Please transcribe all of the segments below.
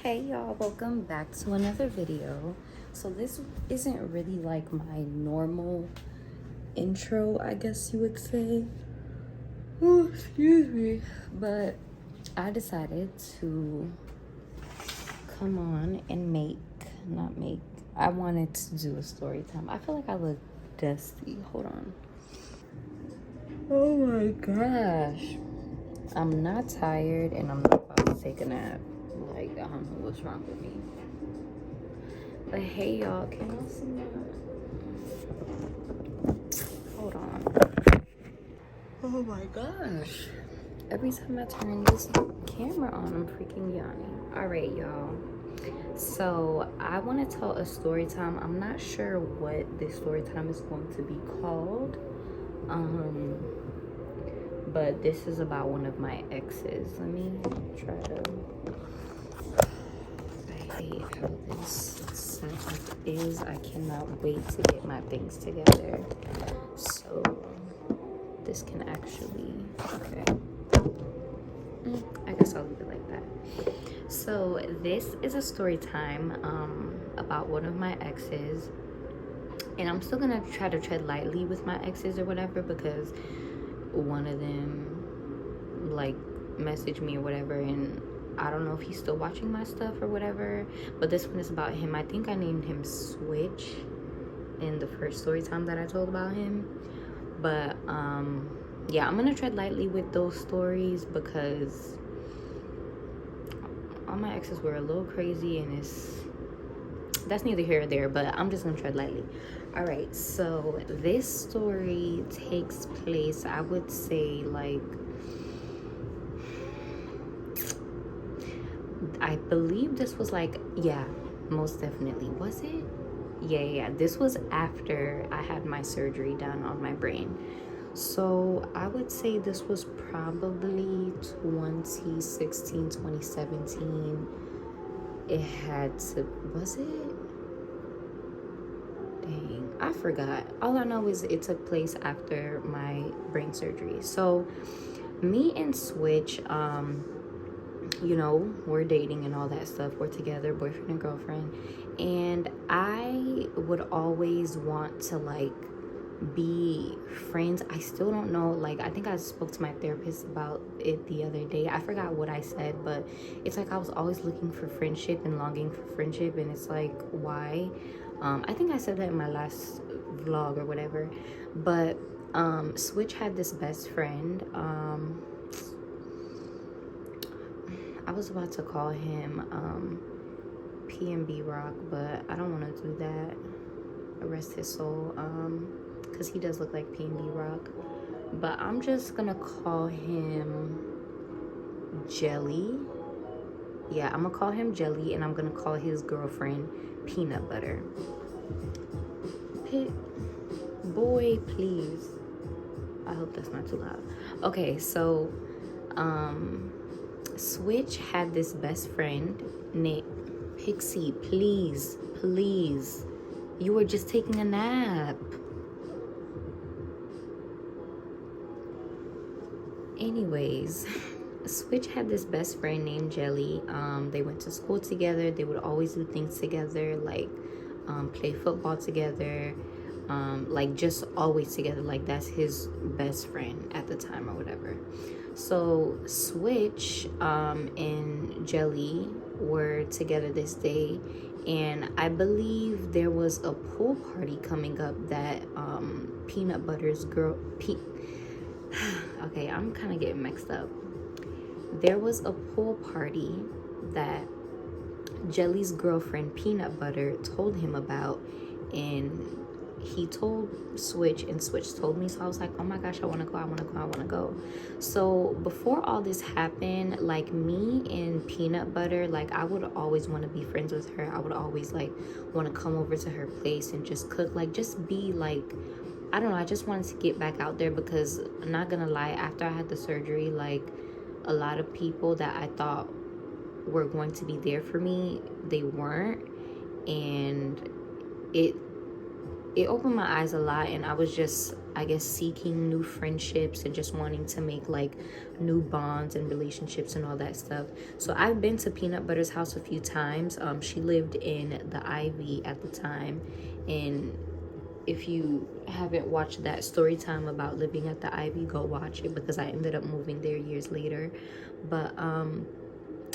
Hey y'all, welcome back to another video. So this isn't really like my normal intro, I guess you would say. Oh, excuse me. But I decided to come on and I wanted to do a story time. I feel like I look dusty. Hold on. Oh my gosh. I'm not tired and I'm not about to take a nap. Like, I don't know what's wrong with me. But hey y'all, can y'all see that? Hold on. Oh my gosh. Every time I turn this camera on, I'm freaking yawning. Alright y'all. So I want to tell a story time. I'm not sure what this story time is going to be called. But this is about one of my exes. Let me try to... I hate how this setup is. I cannot wait to get my things together so this can actually... Okay. I guess I'll leave it like that. So this is a story time about one of my exes. And I'm still gonna try to tread lightly with my exes or whatever, because one of them like messaged me or whatever, and I don't know if he's still watching my stuff or whatever, but this one is about him. I think I named him Switch in the first story time that I told about him. But yeah, I'm gonna tread lightly with those stories because all my exes were a little crazy, and that's neither here or there, but I'm just gonna tread lightly. All right, so this story takes place, I would say, like, I believe this was like, yeah, most definitely. Was it? Yeah. This was after I had my surgery done on my brain. So I would say this was probably 2016, 2017. It had to, was it? Dang, I forgot. All I know is it took place after my brain surgery. So me and Switch, you know, we're dating and all that stuff. We're together, boyfriend and girlfriend. And I would always want to, like, be friends. I still don't know, like, I think I spoke to my therapist about it the other day. I forgot what I said, but it's like I was always looking for friendship and longing for friendship, and it's like, why? I think I said that in my last vlog or whatever. But Switch had this best friend. I was about to call him P&B Rock, but I don't want to do that. Rest his soul. Because he does look like P&B Rock. But I'm just gonna call him Jelly. Yeah, I'm gonna call him Jelly, and I'm gonna call his girlfriend Peanut Butter. Boy, please. I hope that's not too loud. Okay, so Switch had this best friend named Pixie. Please, you were just taking a nap. Anyways, Switch had this best friend named Jelly. They went to school together. They would always do things together, like play football together, like just always together. Like, that's his best friend at the time or whatever. So Switch and Jelly were together this day, and I believe there was a pool party coming up that Peanut Butter's okay, I'm kind of getting mixed up. There was a pool party that Jelly's girlfriend Peanut Butter told him about, and he told Switch, and Switch told me. So I was like, oh my gosh, I want to go. So before all this happened, like, me and Peanut Butter, like, I would always want to be friends with her. I would always, like, want to come over to her place and just cook, like, just be, like, I don't know, I just wanted to get back out there, because I'm not gonna lie, after I had the surgery, like, a lot of people that I thought were going to be there for me, they weren't. And it opened my eyes a lot, and I was just I guess, seeking new friendships and just wanting to make like new bonds and relationships and all that stuff. So I've been to Peanut Butter's house a few times. She lived in the Ivy at the time, and if you haven't watched that story time about living at the Ivy, go watch it, because I ended up moving there years later. But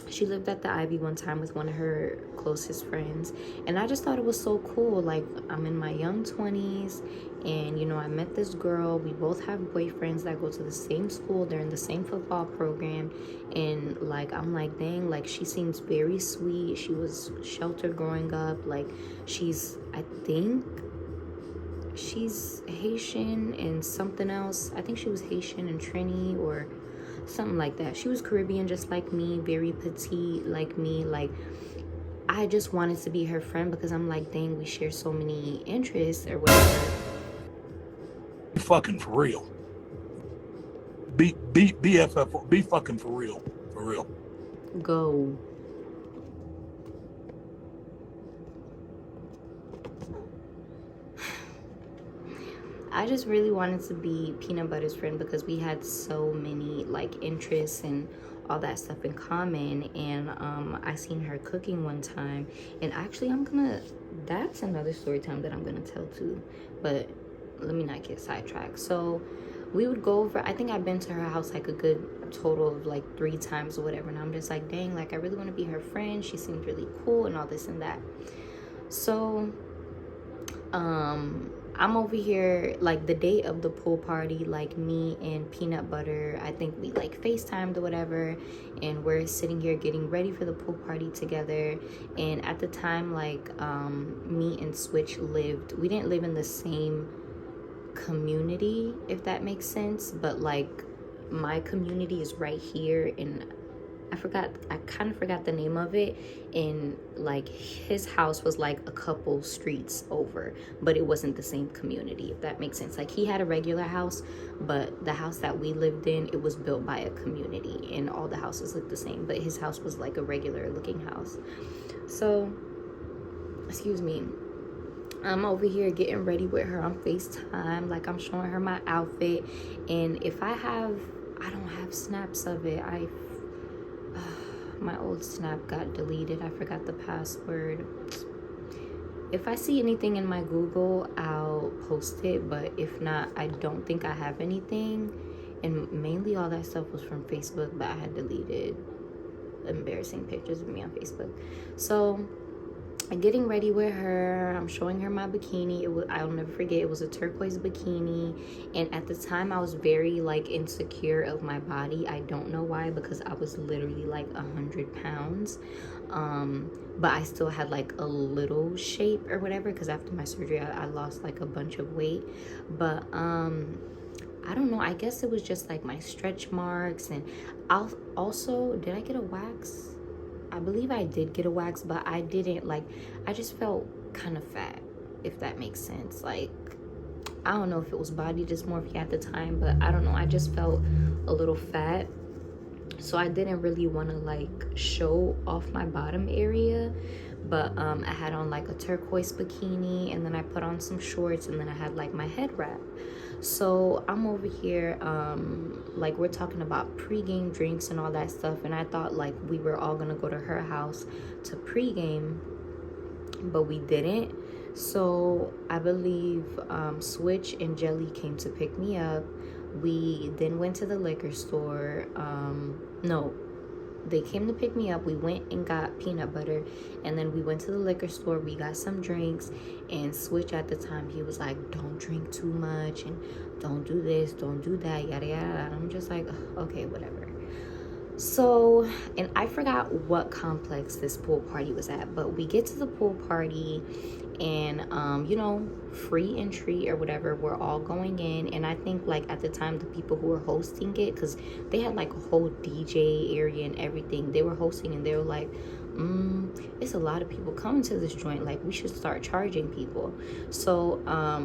she lived at the Ivy one time with one of her closest friends, and I just thought it was so cool. Like, I'm in my young 20s, and you know, I met this girl. We both have boyfriends that go to the same school. They're in the same football program, and like, I'm like, dang, like, she seems very sweet. She was sheltered growing up. Like, I think she's Haitian and something else. I think she was Haitian and Trini or something like that. She was Caribbean just like me, very petite like me. Like, I just wanted to be her friend because I'm like, dang, we share so many interests or whatever. Fucking for real. Be BFF. Be fucking for real. For real. Go. I just really wanted to be Peanut Butter's friend because we had so many like interests and all that stuff in common. And I seen her cooking one time, and actually that's another story time that I'm gonna tell too, but let me not get sidetracked. So we would go over, I think I've been to her house like a good total of like 3 times or whatever, and I'm just like, dang, like, I really want to be her friend. She seems really cool and all this and that. So I'm over here, like, the day of the pool party, like, me and Peanut Butter, I think we like FaceTimed or whatever, and we're sitting here getting ready for the pool party together. And at the time, like, me and Switch we didn't live in the same community, if that makes sense, but like, my community is right here, and I kind of forgot the name of it, and like, his house was like a couple streets over, but it wasn't the same community, if that makes sense. Like, he had a regular house, but the house that we lived in, it was built by a community, and all the houses looked the same, but his house was like a regular looking house. So, excuse me, I'm over here getting ready with her on FaceTime, like, I'm showing her my outfit, and I don't have snaps of it. My old snap got deleted. I forgot the password. If I see anything in my Google, I'll post it, but if not, I don't think I have anything. And mainly all that stuff was from Facebook, but I had deleted embarrassing pictures of me on Facebook. So I'm getting ready with her. I'm showing her my bikini. I'll never forget, it was a turquoise bikini. And at the time, I was very like insecure of my body. I don't know why, because I was literally like 100 pounds. But I still had like a little shape or whatever, because after my surgery, I lost like a bunch of weight. But I don't know, I guess it was just like my stretch marks. And did I get a wax? I believe I did get a wax, but I didn't, like, I just felt kind of fat, if that makes sense. Like, I don't know if it was body dysmorphia at the time, but I don't know, I just felt a little fat. So I didn't really want to like show off my bottom area, but I had on like a turquoise bikini, and then I put on some shorts, and then I had like my head wrap. So I'm over here, like, we're talking about pregame drinks and all that stuff, and I thought like we were all gonna go to her house to pregame, but we didn't. So I believe Switch and Jelly came to pick me up. We then went to the liquor store. No, they came to pick me up. We went and got Peanut Butter, and then we went to the liquor store. We got some drinks, and Switch at the time, he was like, don't drink too much, and don't do this, don't do that, yada yada. And I'm just like, okay, whatever. So, and I forgot what complex this pool party was at, but we get to the pool party, and you know, free entry or whatever, we're all going in. And I think like at the time, the people who were hosting it, because they had like a whole DJ area and everything, they were hosting, and they were like, it's a lot of people coming to this joint, like we should start charging people. So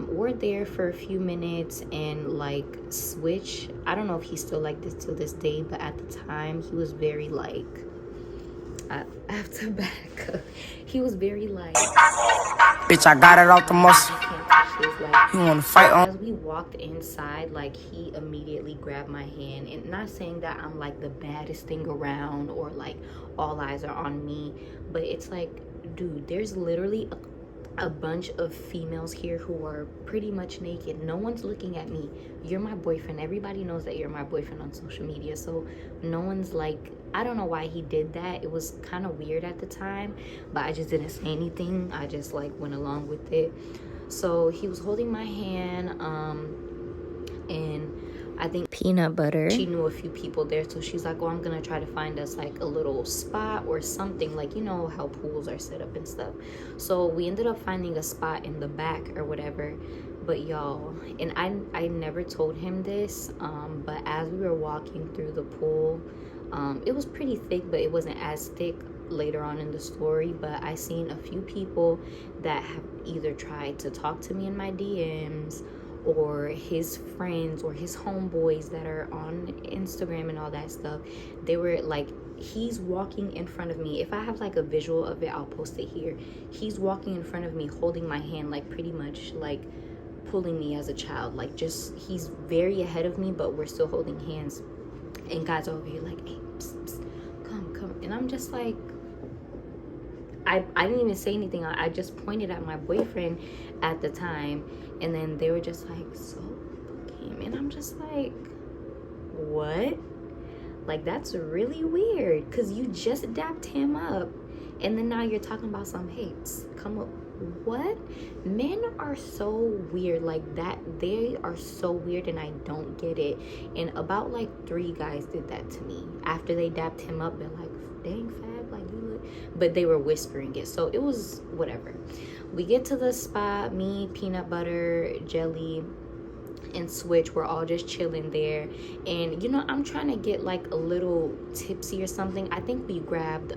we're there for a few minutes, and like Switch, I don't know if he's still like this to this day, but at the time he was very like, I have to back up. He was very like, Bitch, I got it out the most. you can't touch this. Like, You wanna fight on? as we walked inside, like, he immediately grabbed my hand. And not saying that I'm like the baddest thing around or like all eyes are on me, but it's like, dude, there's literally a bunch of females here who are pretty much naked. No one's looking at me. You're my boyfriend. Everybody knows that you're my boyfriend on social media, so no one's like, I don't know why he did that. It was kind of weird at the time, but I just didn't say anything. I just like went along with it. So he was holding my hand, and I think Peanut Butter, she knew a few people there, so she's like, oh, I'm gonna try to find us like a little spot or something, like, you know how pools are set up and stuff. So we ended up finding a spot in the back or whatever. But y'all, and I never told him this, but as we were walking through the pool, it was pretty thick, but it wasn't as thick later on in the story. But I seen a few people that have either tried to talk to me in my DMs, or his friends or his homeboys that are on Instagram and all that stuff. They were like, he's walking in front of me. If I have like a visual of it, I'll post it here. He's walking in front of me holding my hand, like pretty much like pulling me as a child. Like, just, he's very ahead of me, but we're still holding hands. And guys over here like, hey, psst, psst, come. And I'm just like, I didn't even say anything. I just pointed at my boyfriend at the time, and then they were just like, so book him. And I'm just like, what? Like, that's really weird, because you just dapped him up, and then now you're talking about some hates. Come up. What? Men are so weird like that. They are so weird, and I don't get it. And about like 3 guys did that to me after they dapped him up. They're like, dang Fab, like you look, but they were whispering it, so it was whatever. We get to the spot, me, Peanut Butter, Jelly, and Switch, we're all just chilling there. And you know, I'm trying to get like a little tipsy or something. I think we grabbed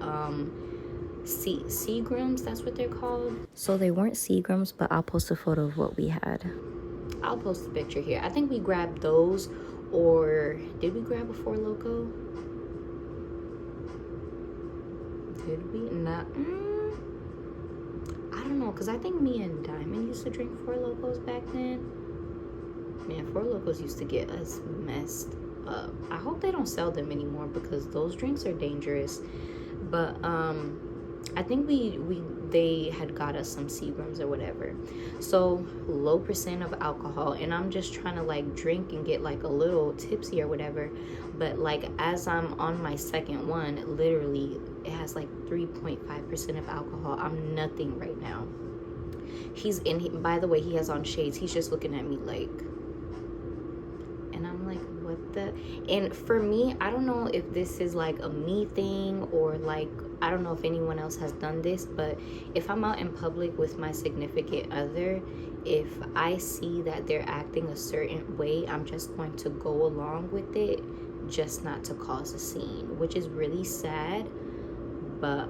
Seagrams, that's what they're called. So they weren't Seagrams, but I'll post a photo of what we had. I'll post a picture here. I think we grabbed those, or did we grab a Four Loko? Did we? Not. I don't know, because I think me and Diamond used to drink Four Lokos back then. Man, Four Lokos used to get us messed up. I hope they don't sell them anymore, because those drinks are dangerous. But I think they had got us some Seagrams or whatever. So low % of alcohol, and I'm just trying to like drink and get like a little tipsy or whatever. But like as I'm on my second one, literally it has like 3.5% of alcohol. I'm nothing right now. He's in, by the way, he has on shades. He's just looking at me like, and I'm like, what the? And for me, I don't know if this is like a me thing, or like, I don't know if anyone else has done this, but if I'm out in public with my significant other, if I see that they're acting a certain way, I'm just going to go along with it, just not to cause a scene, which is really sad. But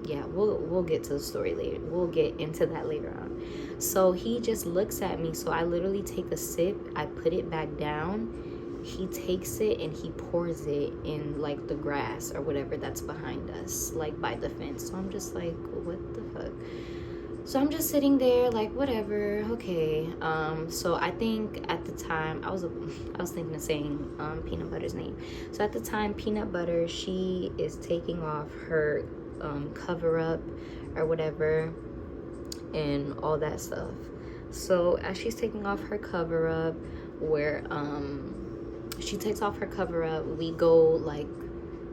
yeah, we'll get to the story later. We'll get into that later on. So he just looks at me, so I literally take a sip, I put it back down. He takes it and he pours it in like the grass or whatever that's behind us, like by the fence. So I'm just like, what the fuck? So I'm just sitting there like, whatever, okay. So I think at the time I was thinking of saying Peanut Butter's name. So at the time, Peanut Butter, she is taking off her cover up or whatever and all that stuff. So as she's taking off her cover up, where she takes off her cover up, we go like,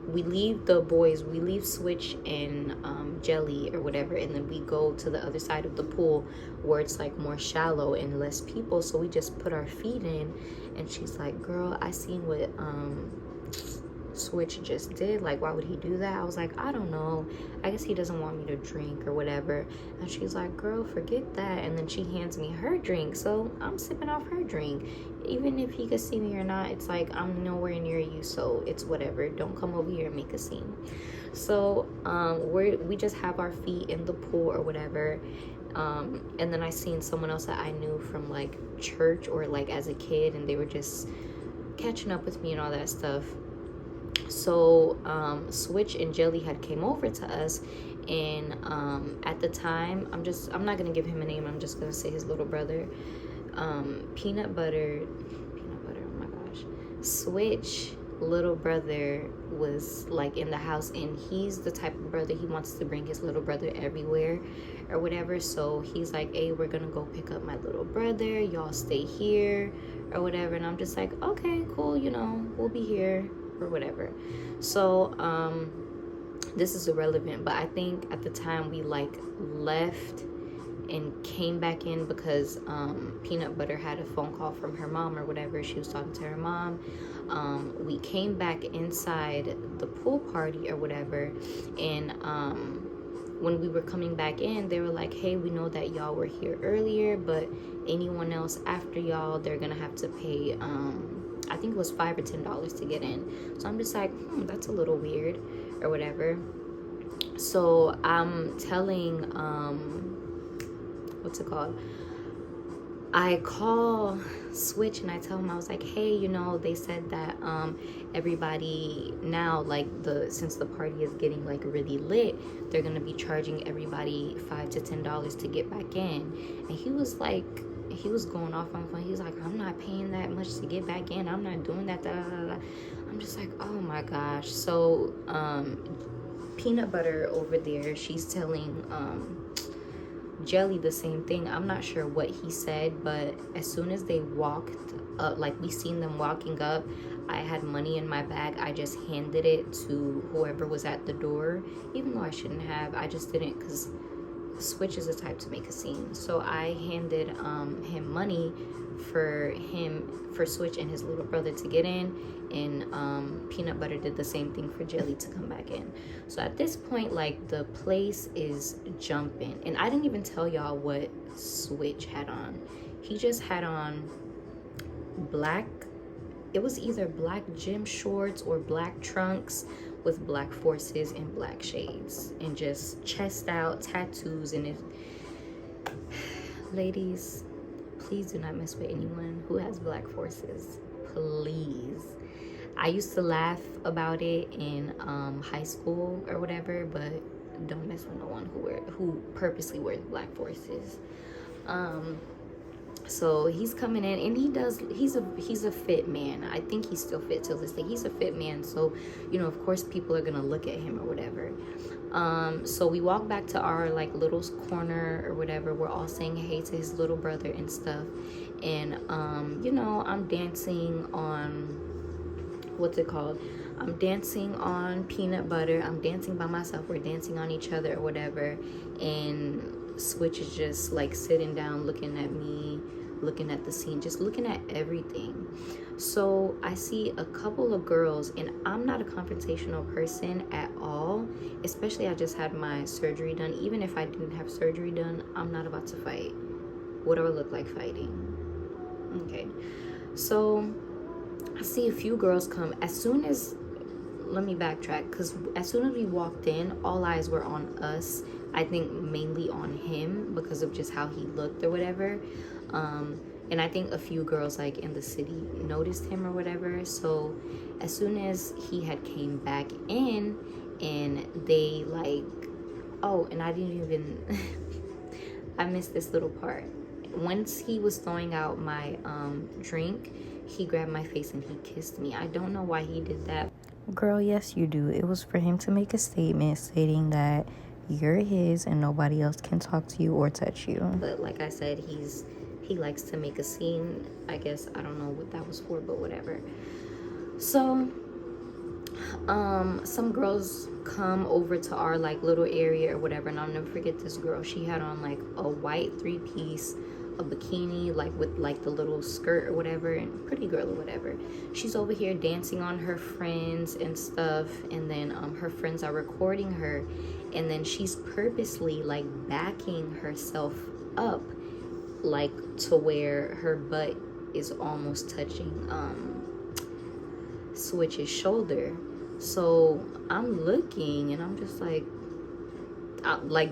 we leave the boys, we leave Switch and Jelly or whatever, and then we go to the other side of the pool where it's like more shallow and less people. So we just put our feet in, and she's like, girl, I seen what Switch just did. Like, why would he do that? I was like, I don't know, I guess he doesn't want me to drink or whatever. And she's like, girl, forget that. And then she hands me her drink, so I'm sipping off her drink. Even if he could see me or not, it's like, I'm nowhere near you, so it's whatever. Don't come over here and make a scene. So we just have our feet in the pool or whatever. And then I seen someone else that I knew from like church or like as a kid, and they were just catching up with me and all that stuff. So Switch and Jelly had came over to us, and at the time, I'm not gonna give him a name, I'm just gonna say his little brother. Peanut butter, oh my gosh, Switch little brother was like in the house, and he's the type of brother, he wants to bring his little brother everywhere or whatever. So he's like, hey, we're gonna go pick up my little brother, y'all stay here or whatever. And I'm just like, okay, cool, you know, we'll be here or whatever. So this is irrelevant, but I think at the time we like left and came back in because Peanut Butter had a phone call from her mom or whatever. She was talking to her mom. We came back inside the pool party or whatever, and when we were coming back in, they were like, hey, we know that y'all were here earlier, but anyone else after y'all, they're gonna have to pay I think it was $5 or $10 to get in. So I'm just like, that's a little weird or whatever. So I'm telling what's it called, I call Switch and I tell him, I was like, hey, you know, they said that everybody now, like, since the party is getting like really lit, they're gonna be charging everybody $5 to $10 to get back in. And he was like, he was going off on phone. He was like, I'm not paying that much to get back in, I'm not doing that, da, da, da, da. I'm just like, oh my gosh. So Peanut Butter over there, she's telling Jelly the same thing. I'm not sure what he said, but as soon as they walked up, like we seen them walking up, I had money in my bag. I just handed it to whoever was at the door, even though I shouldn't have. I just didn't, because Switch is the type to make a scene. So I handed him money for Switch and his little brother to get in, and Peanut Butter did the same thing for Jelly to come back in. So at this point, like, the place is jumping, and I didn't even tell y'all what Switch had on. He just had on black, it was either black gym shorts or black trunks with black forces and black shades, and just chest out, tattoos, and it. Ladies, please do not mess with anyone who has black forces, please. I used to laugh about it in high school or whatever, but don't mess with no one who purposely wears black forces. So he's coming in, and he's a fit man. I think he's still fit till this day. He's a fit man, so you know, of course people are gonna look at him or whatever. So we walk back to our like little corner or whatever. We're all saying hey to his little brother and stuff, and you know, I'm dancing on, what's it called, I'm dancing on Peanut Butter, I'm dancing by myself, we're dancing on each other or whatever, and Switch is just like sitting down looking at me, looking at the scene, just looking at everything. So I see a couple of girls, and I'm not a confrontational person at all, especially I just had my surgery done. Even if I didn't have surgery done, I'm not about to fight. What do I look like fighting? Okay, so I see a few girls come. Let me backtrack, because as soon as we walked in, all eyes were on us. I think mainly on him because of just how he looked or whatever. And I think a few girls like in the city noticed him or whatever. So as soon as he had came back in, and they like, oh, and I didn't even I missed this little part. Once he was throwing out my drink, he grabbed my face and he kissed me. I don't know why he did that. Girl, yes you do. It was for him to make a statement stating that you're his and nobody else can talk to you or touch you. But like I said, he likes to make a scene. I guess I don't know what that was for, but whatever. So some girls come over to our like little area or whatever, and I'll never forget this girl. She had on like a white 3-piece, a bikini, like with like the little skirt or whatever, and pretty girl or whatever. She's over here dancing on her friends and stuff, and then her friends are recording her, and then she's purposely like backing herself up, like to where her butt is almost touching Switch's shoulder. So I'm looking, and I'm just like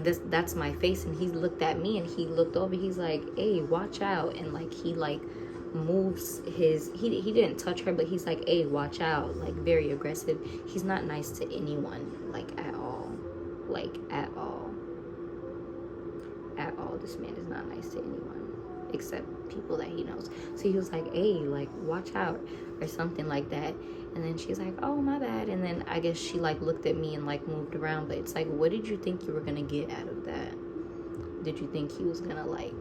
this, that's my face, and he looked at me, and he looked over, he's like, hey, watch out, and like he like moves his, he didn't touch her, but he's like, hey, watch out, like very aggressive. He's not nice to anyone, like at all, like at all. This man is not nice to anyone except people that he knows. So he was like, hey, like watch out or something like that. And then she's like, oh, my bad. And then I guess she like looked at me and like moved around. But it's like, what did you think you were gonna get out of that? Did you think he was gonna like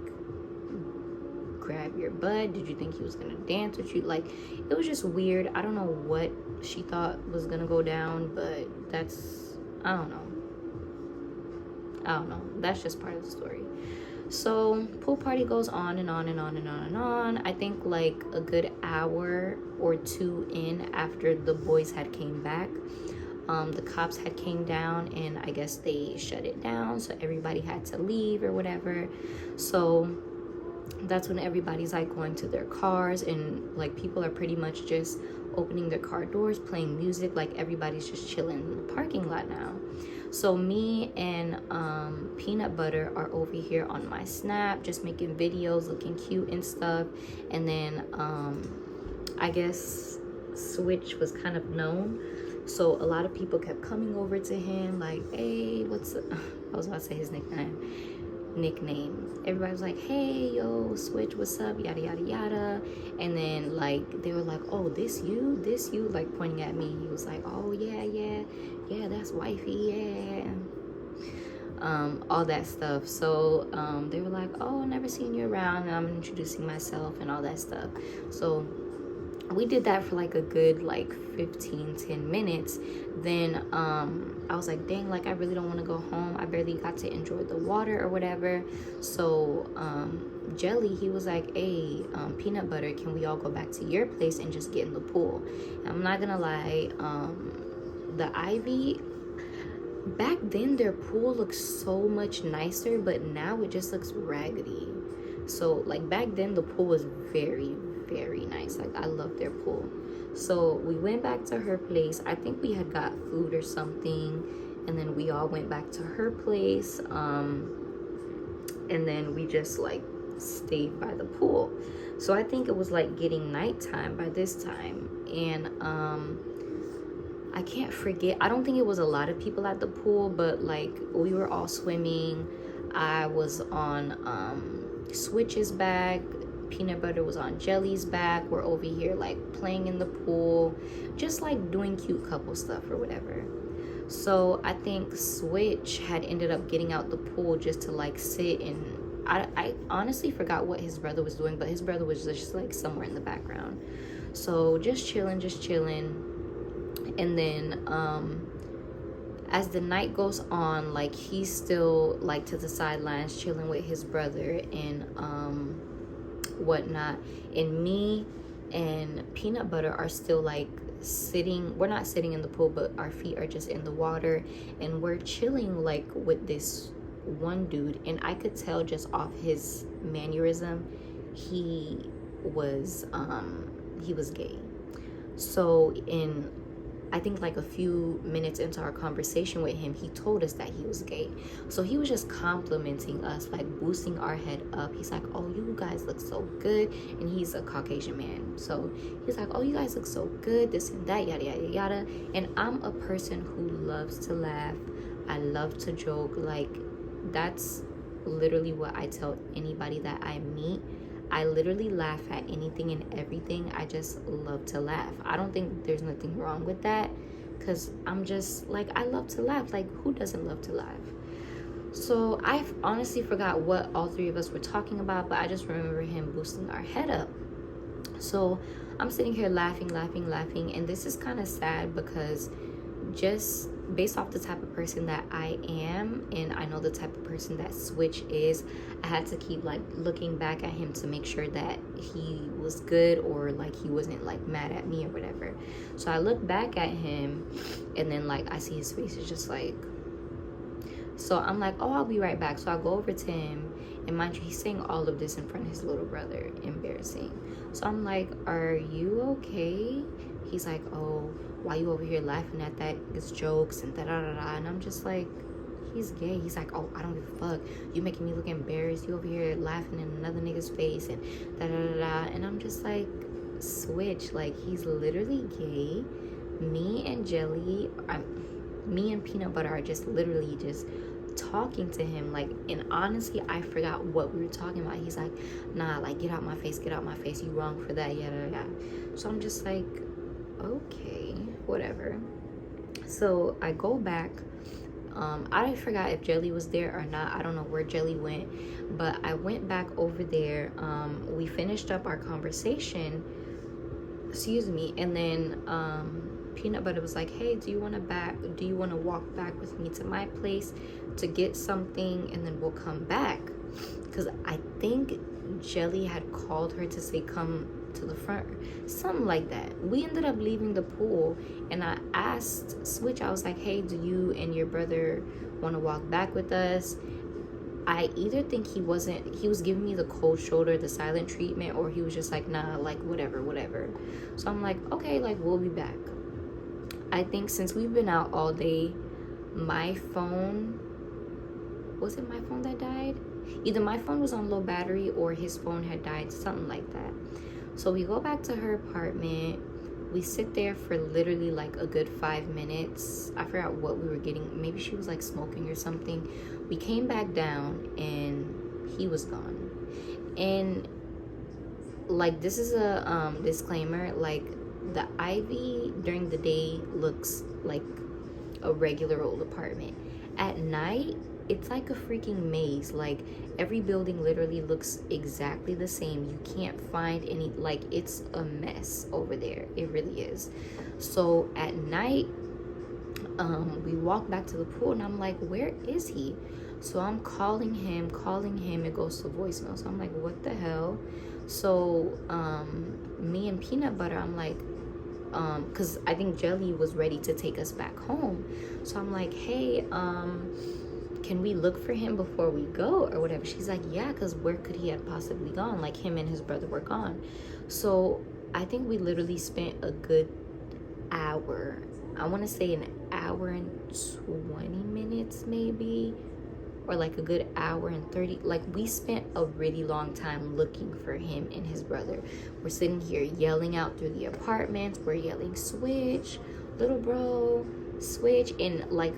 grab your butt? Did you think he was gonna dance with you? Like, it was just weird. I don't know what she thought was gonna go down, but that's, I don't know. That's just part of the story. So pool party goes on and on and on and on and on. I think like a good hour or two in, after the boys had came back, the cops had came down, and I guess they shut it down, so everybody had to leave or whatever. So that's when everybody's like going to their cars, and like people are pretty much just opening their car doors, playing music, like everybody's just chilling in the parking lot now. So me and Peanut Butter are over here on my Snap, just making videos, looking cute and stuff. And then I guess Switch was kind of known, so a lot of people kept coming over to him like, hey, what's up? I was about to say his nickname. Everybody was like, hey, yo, Switch, what's up, yada yada yada. And then like they were like, oh, this you, like pointing at me. He was like, oh yeah, that's wifey, yeah, all that stuff. So they were like, oh, never seen you around, and I'm introducing myself and all that stuff. So we did that for like a good like 10 minutes. Then I was like, dang, like I really don't want to go home. I barely got to enjoy the water or whatever. So Jelly, he was like, hey, Peanut Butter, can we all go back to your place and just get in the pool? And I'm not gonna lie, the Ivy, back then their pool looked so much nicer, but now it just looks raggedy. So like back then the pool was very, very nice. Like I love their pool. So we went back to her place. I think we had got food or something, and then we all went back to her place, and then we just like stayed by the pool. So I think it was like getting nighttime by this time, and I can't forget, I don't think it was a lot of people at the pool, but like we were all swimming. I was on Switch's back, Peanut Butter was on Jelly's back. We're over here like playing in the pool, just like doing cute couple stuff or whatever. So I think Switch had ended up getting out the pool just to like sit, and I honestly forgot what his brother was doing, but his brother was just like somewhere in the background. So just chilling. And then as the night goes on, like he's still like to the sidelines chilling with his brother and whatnot, and me and Peanut Butter are still like sitting, we're not sitting in the pool, but our feet are just in the water, and we're chilling like with this one dude, and I could tell just off his mannerism he was gay. So in, I think like a few minutes into our conversation with him, he told us that he was gay. So he was just complimenting us, like boosting our head up. He's like, oh, you guys look so good. And he's a Caucasian man. So he's like, oh, you guys look so good, this and that, yada, yada, yada. And I'm a person who loves to laugh. I love to joke. Like, that's literally what I tell anybody that I meet. I literally laugh at anything and everything. I just love to laugh. I don't think there's nothing wrong with that, because I'm just like, I love to laugh. Like, who doesn't love to laugh? So I honestly forgot what all three of us were talking about, but I just remember him boosting our head up. So I'm sitting here laughing, and this is kind of sad because just based off the type of person that I am, and I know the type of person that Switch is, I had to keep like looking back at him to make sure that he was good, or like he wasn't like mad at me or whatever. So I look back at him, and then like I see his face is just like, so I'm like, oh, I'll be right back. So I go over to him, and mind you, he's saying all of this in front of his little brother. Embarrassing. So I'm like, are you okay? He's like, oh, why you over here laughing at that? It's jokes and da da da da. And I'm just like, he's gay. He's like, oh, I don't give a fuck. You making me look embarrassed. You over here laughing in another nigga's face and da da da da. And I'm just like, switch. Like, he's literally gay. Me and Peanut Butter are just literally just talking to him. Like, and honestly, I forgot what we were talking about. He's like, nah, like, get out my face, you wrong for that, yada yada. So I'm just like, okay, whatever. So I go back. I forgot if Jelly was there or not. I don't know where Jelly went, but I went back over there. We finished up our conversation, excuse me, and then Peanut Butter was like, hey, do you want to walk back with me to my place to get something, and then we'll come back? Because I think Jelly had called her to say come to the front, something like that. We ended up leaving the pool, and I asked Switch, I was like, hey, do you and your brother want to walk back with us? I either think he was giving me the cold shoulder, the silent treatment, or he was just like, nah, like, whatever. So I'm like, okay, like, we'll be back. I think since we've been out all day, my phone, was it my phone that died? Either my phone was on low battery or his phone had died, something like that. So we go back to her apartment. We sit there for literally like a good 5 minutes. I forgot what we were getting. Maybe she was like smoking or something. We came back down and he was gone. And like, this is a disclaimer, like, the Ivy during the day looks like a regular old apartment. At night, it's like a freaking maze. Like, every building literally looks exactly the same. You can't find any, like, it's a mess over there. It really is. So at night, we walk back to the pool, and I'm like, where is he? So I'm calling him, it goes to voicemail. So I'm like, what the hell? So me and Peanut Butter, I'm like, because I think Jelly was ready to take us back home. So I'm like, hey, can we look for him before we go or whatever? She's like, yeah, because where could he have possibly gone? Like, him and his brother were gone. So I think we literally spent a good hour. I want to say an hour and 20 minutes maybe, or like a good hour and 30. Like, we spent a really long time looking for him and his brother. We're sitting here yelling out through the apartments. We're yelling, Switch, little bro, Switch. And like,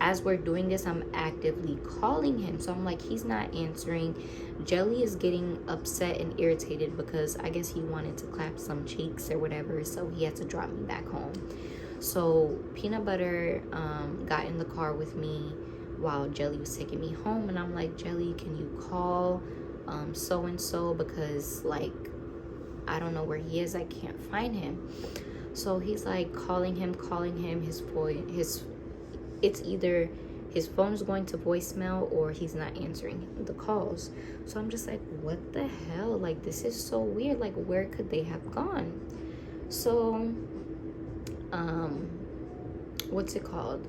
as we're doing this, I'm actively calling him. So I'm like, he's not answering. Jelly is getting upset and irritated because I guess he wanted to clap some cheeks or whatever, so he had to drop me back home. So Peanut Butter got in the car with me while Jelly was taking me home, and I'm like, Jelly, can you call so and so, because like, I don't know where he is, I can't find him. So he's like calling him, it's either his phone's going to voicemail or he's not answering the calls. So I'm just like, what the hell? Like, this is so weird. Like, where could they have gone? So what's it called?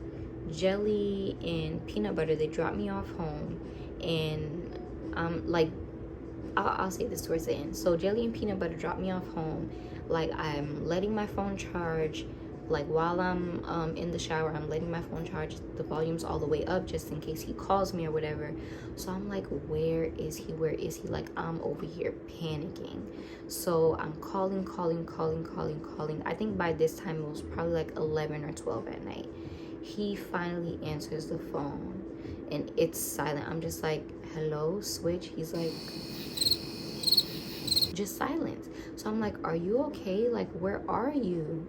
Jelly and Peanut Butter, they dropped me off home, and like, I'll say this towards the end. So Jelly and Peanut Butter dropped me off home. Like, I'm letting my phone charge. Like, while I'm in the shower, I'm letting my phone charge. The volume's all the way up just in case he calls me or whatever. So I'm like, where is he? Like, I'm over here panicking. So I'm calling. I think by this time it was probably like 11 or 12 at night. He finally answers the phone and it's silent. I'm just like, hello, Switch. He's like, just silence. So I'm like, are you okay? Like, where are you?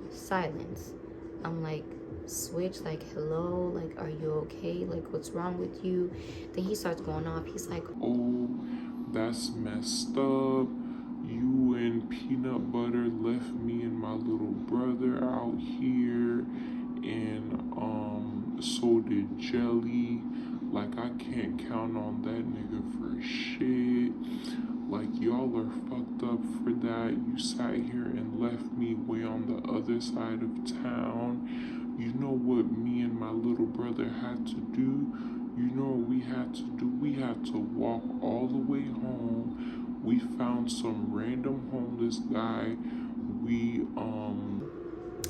Silence. I'm like, Switch, like, hello, like, are you okay? Like, what's wrong with you? Then he starts going off. He's like, oh, that's messed up. You and Peanut Butter left me and my little brother out here, and so did Jelly. Like, I can't count on that nigga for shit. Like, y'all are fucked up for that. You sat here and left me way on the other side of town. You know what me and my little brother had to do? You know what we had to do? We had to walk all the way home. We found some random homeless guy. We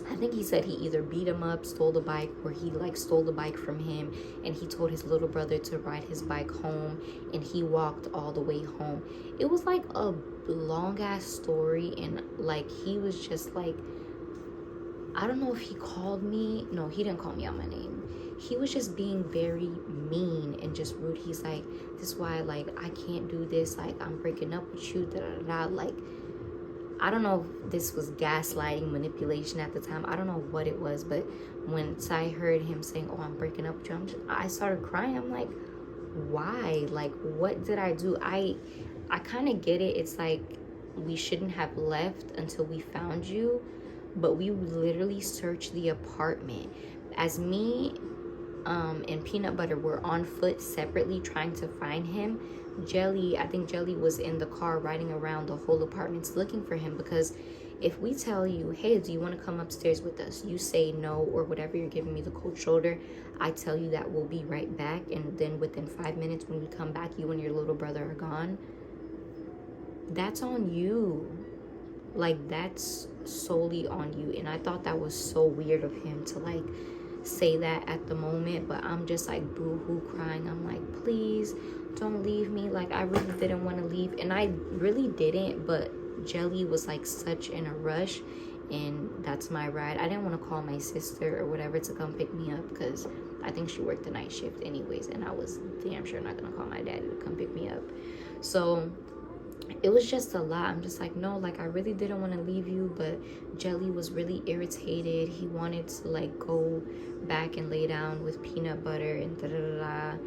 I think he said he either beat him up, stole the bike, or he like stole the bike from him, and he told his little brother to ride his bike home, and he walked all the way home. It was like a long ass story, and like he was just like, I don't know if he called me. No, he didn't call me out my name. He was just being very mean and just rude. He's like, this is why like I can't do this, like I'm breaking up with you, da da da. Like, I don't know if this was gaslighting, manipulation at the time. I don't know what it was, but once I heard him saying, oh, I'm breaking up with you, I started crying. I'm like, why? Like, what did I do? I kind of get it. It's like we shouldn't have left until we found you, but we literally searched the apartment. As me and Peanut Butter were on foot separately trying to find him, I think Jelly was in the car riding around the whole apartment looking for him, because if we tell you, hey, do you want to come upstairs with us? You say no or whatever, you're giving me the cold shoulder. I tell you that we'll be right back, and then within 5 minutes when we come back, you and your little brother are gone. That's on you. Like, that's solely on you. And I thought that was so weird of him to like say that at the moment, but I'm just like boo-hoo crying. I'm like, please don't leave me. Like, I really didn't want to leave, and I really didn't, but Jelly was like such in a rush, and that's my ride. I didn't want to call my sister or whatever to come pick me up, because I think she worked the night shift anyways, and I was damn sure not gonna call my daddy to come pick me up. So it was just a lot. I'm just like, no, like I really didn't want to leave you, but Jelly was really irritated. He wanted to like go back and lay down with Peanut Butter and da da da da.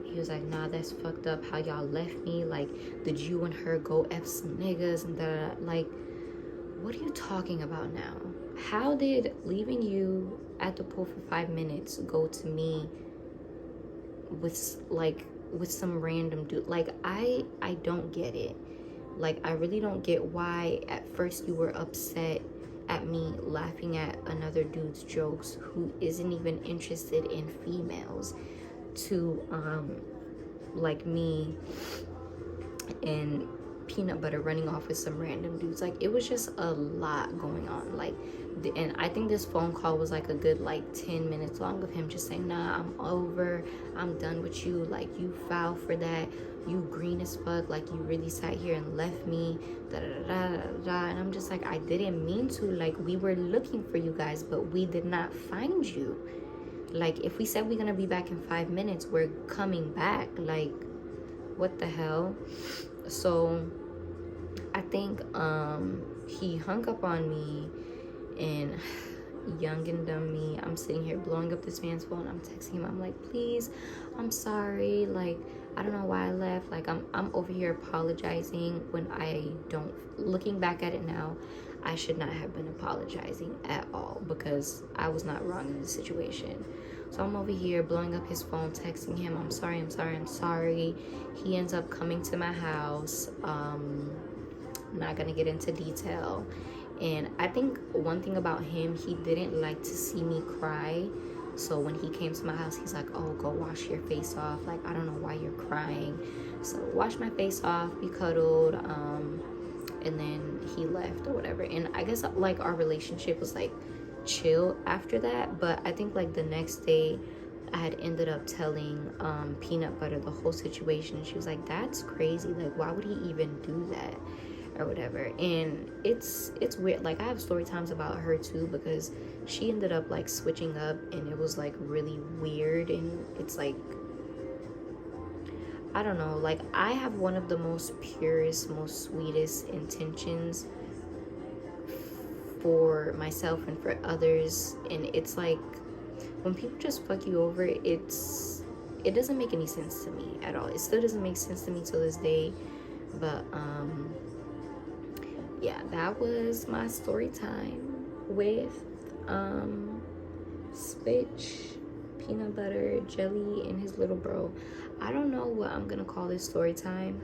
He was like, nah, that's fucked up how y'all left me. Like, did you and her go F some niggas and da da da? Like, what are you talking about now? How did leaving you at the pool for 5 minutes go to me with some random dude? Like, I don't get it. Like, I really don't get why at first you were upset at me laughing at another dude's jokes who isn't even interested in females, to like me and Peanut Butter running off with some random dudes. Like, it was just a lot going on. Like, and I think this phone call was like a good like 10 minutes long of him just saying, nah, I'm over, I'm done with you, like you foul for that, you green as fuck, like you really sat here and left me, da da da da da. And I'm just like, I didn't mean to. Like, we were looking for you guys, but we did not find you. Like, if we said we're gonna be back in 5 minutes, we're coming back. Like, what the hell? So I think he hung up on me, and young and dumb me, I'm sitting here blowing up this man's phone. I'm texting him. I'm like, please, I'm sorry. Like, I don't know why I left. Like, I'm over here apologizing when I don't. Looking back at it now, I should not have been apologizing at all, because I was not wrong in this situation. So I'm over here blowing up his phone, texting him, I'm sorry, I'm sorry, I'm sorry. He ends up coming to my house. I'm not gonna get into detail. And I think one thing about him, he didn't like to see me cry. So when he came to my house, he's like, oh, go wash your face off. Like, I don't know why you're crying. So wash my face off, we cuddled, and then he left or whatever. And I guess like our relationship was like chill after that. But I think like the next day I had ended up telling Peanut Butter the whole situation. She was like, that's crazy. Like, why would he even do that or whatever? And it's weird. Like, I have story times about her too, because she ended up like switching up, and it was like really weird. And it's like, I don't know, like I have one of the most purest, most sweetest intentions for myself and for others, and it's like when people just fuck you over, it doesn't make any sense to me at all. It still doesn't make sense to me till this day. But yeah, that was my story time with Spitch, Peanut Butter, Jelly, and his little bro. I don't know what I'm gonna call this story time,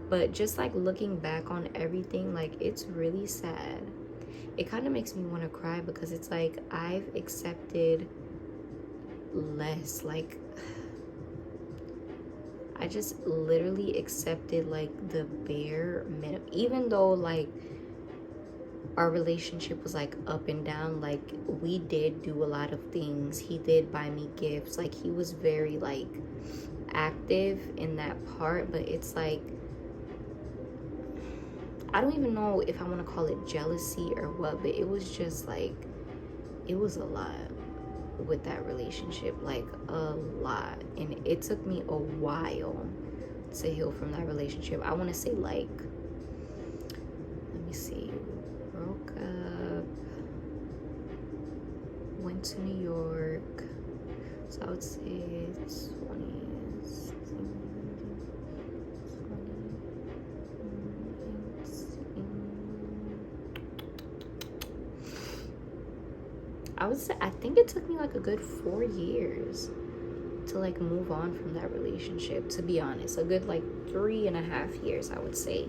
but just like looking back on everything, like it's really sad. It kind of makes me want to cry, because it's like I've accepted less. Like, I just literally accepted like the bare minimum, even though like our relationship was like up and down. Like, we did do a lot of things. He did buy me gifts. Like, he was very like active in that part, but it's like, I don't even know if I want to call it jealousy or what, but it was just like, it was a lot with that relationship, like a lot. And it took me a while to heal from that relationship. I want to say like, let me see, broke up, went to New York, so I would say 20, I would say, I think it took me like a good 4 years to like move on from that relationship, to be honest. A good like 3.5 years, I would say.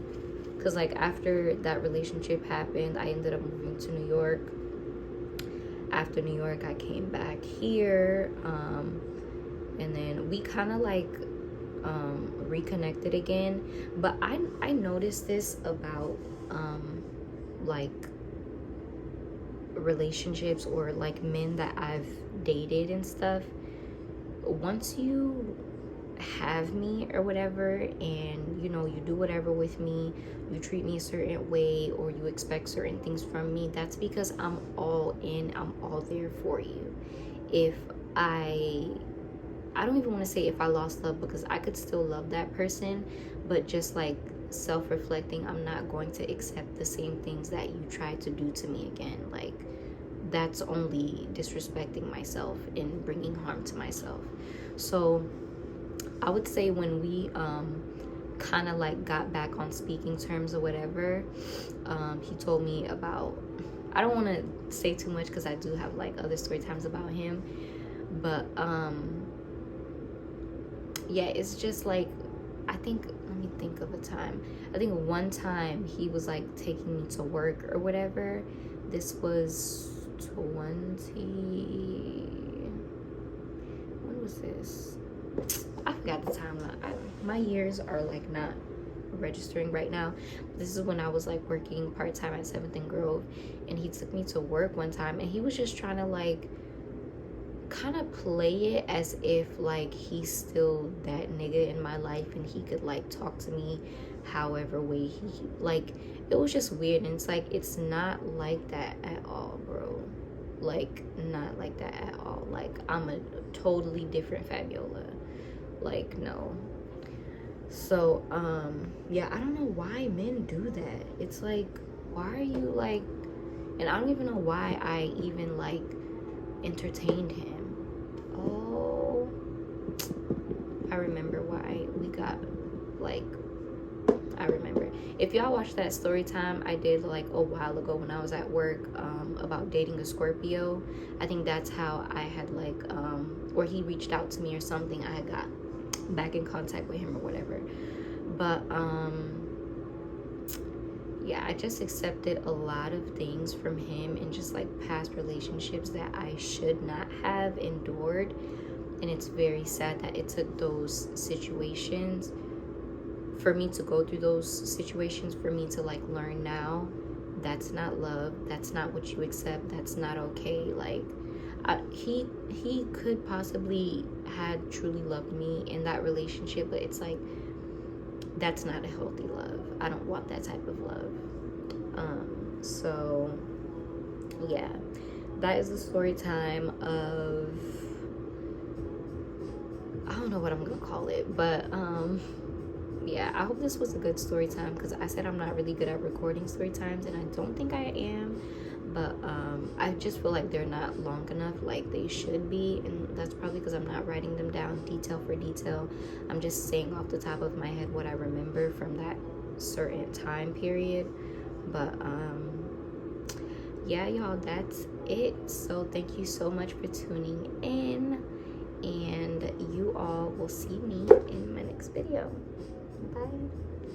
Because like after that relationship happened, I ended up moving to New York. After New York, I came back here. And then we kind of like reconnected again. But I noticed this about like relationships or like men that I've dated and stuff. Once you have me or whatever, and you know, you do whatever with me, you treat me a certain way, or you expect certain things from me, that's because I'm all in, I'm all there for you. If I don't even want to say if I lost love, because I could still love that person, but just like self-reflecting, I'm not going to accept the same things that you tried to do to me again. Like, that's only disrespecting myself and bringing harm to myself. So I would say when we kind of like got back on speaking terms or whatever, he told me about, I don't want to say too much because I do have like other story times about him, but yeah, it's just like, I think, let me think of a time. I think one time he was like taking me to work or whatever. This was 20, when was this? I forgot the time. My years are like not registering right now. This is when I was like working part-time at 7th and Grove, and he took me to work one time, and he was just trying to like kind of play it as if like he's still that nigga in my life and he could like talk to me however way he like. It was just weird, and it's like, it's not like that at all, bro. Like, not like that at all. Like, I'm a totally different Fabiola. Like, no. So yeah, I don't know why men do that. It's like, why are you like, and I don't even know why I even like entertained him. Oh, I remember why we got like, I remember. If y'all watched that story time I did like a while ago when I was at work about dating a Scorpio, I think that's how I had like or he reached out to me or something, I got back in contact with him or whatever. But yeah, I just accepted a lot of things from him and just like past relationships that I should not have endured. And it's very sad that it took those situations for me to go through those situations, for me to like learn now that's not love, that's not what you accept, that's not okay. Like, he could possibly had truly loved me in that relationship, but it's like, that's not a healthy love. I don't want that type of love. So yeah, that is the story time of, I don't know what I'm gonna call it, but yeah, I hope this was a good story time, because I said I'm not really good at recording story times, and I don't think I am, but I just feel like they're not long enough like they should be, and that's probably because I'm not writing them down detail for detail. I'm just saying off the top of my head what I remember from that certain time period. But yeah, y'all, that's it. So thank you so much for tuning in, and you all will see me in my next video. Bye.